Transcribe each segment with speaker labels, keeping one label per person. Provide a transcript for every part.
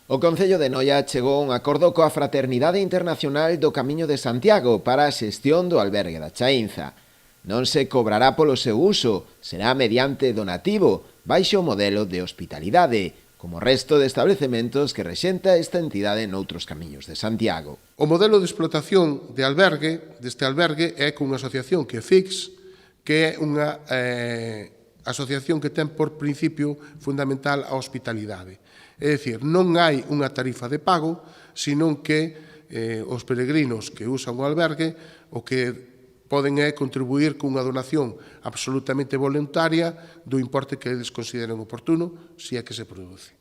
Speaker 1: O Concello de Noia chegou a un acordo coa Fraternidade Internacional do Camiño de Santiago para a xestión do albergue da Chaínza. Non se cobrará polo seu uso, será mediante donativo, baixo o modelo de hospitalidade, como o resto de establecementos que rexenta esta entidade noutros camiños de Santiago.
Speaker 2: O modelo de explotación deste albergue é cunha asociación que é FIX, que é unha asociación que ten por principio fundamental a hospitalidade. É dicir, non hai unha tarifa de pago, senón que os peregrinos que usan o albergue o que poden é contribuir cunha donación absolutamente voluntaria do importe que eles consideren oportuno, se é que se produce.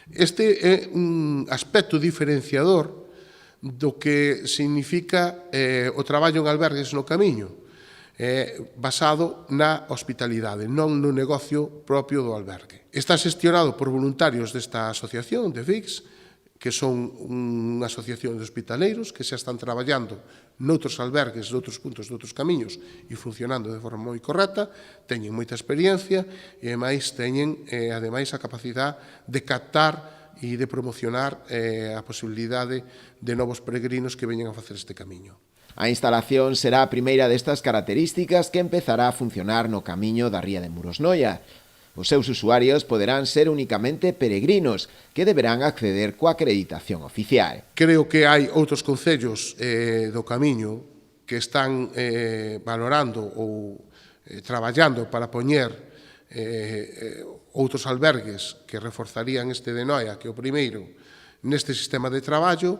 Speaker 2: Este é un aspecto diferenciador do que significa o traballo en albergues no camiño, basado na hospitalidade, non no negocio propio do albergue. Está xestionado por voluntarios desta asociación, de FIX, que son unha asociación de hospitaleiros que xa están traballando noutros albergues, noutros puntos, noutros camiños e funcionando de forma moi correcta, teñen moita experiencia e ademais teñen a capacidade de captar e de promocionar a posibilidade de novos peregrinos que veñen a facer este camiño.
Speaker 1: A instalación será a primeira destas características que empezará a funcionar no camiño da Ría de Muros Noia. Os seus usuarios poderán ser únicamente peregrinos, que deberán acceder coa acreditación oficial.
Speaker 2: Creo que hai outros concellos do camiño que están valorando ou traballando para poñer outros albergues que reforzarían este de Noia, que é o primeiro, neste sistema de traballo,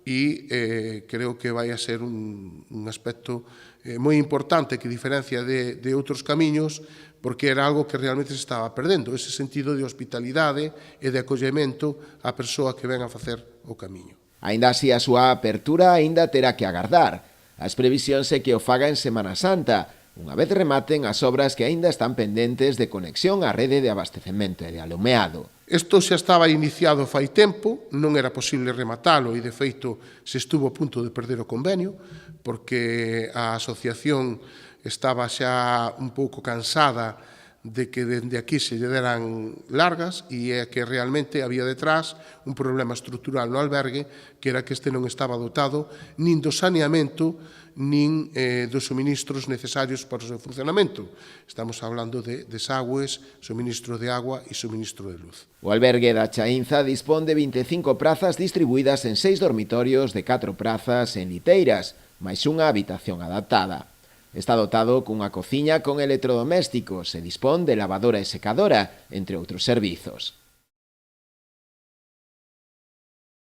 Speaker 2: e creo que vai a ser un aspecto moi importante que diferencia de outros camiños, porque era algo que realmente se estaba perdendo, ese sentido de hospitalidade e de acollemento á persoa que ven a facer o camiño.
Speaker 1: Aínda así, a súa apertura aínda terá que agardar. As previsións é que o faga en Semana Santa, unha vez rematen as obras que aínda están pendentes de conexión á rede de abastecemento e de alumeado.
Speaker 2: Isto xa estaba iniciado fai tempo, non era posible rematalo e, de feito, se estuvo a punto de perder o convenio, porque a asociación estaba xa un pouco cansada de que dende aquí se lle deran largas e é que realmente había detrás un problema estrutural no albergue, que era que este non estaba dotado nin do saneamento nin dos suministros necesarios para o seu funcionamento. Estamos hablando de desagües, suministro de agua e suministro de luz.
Speaker 1: O albergue da Chaínza dispón de 25 prazas distribuídas en 6 dormitorios de 4 prazas en liteiras, máis unha habitación adaptada. Está dotado cunha cociña con electrodomésticos e dispón de lavadora e secadora, entre outros servizos.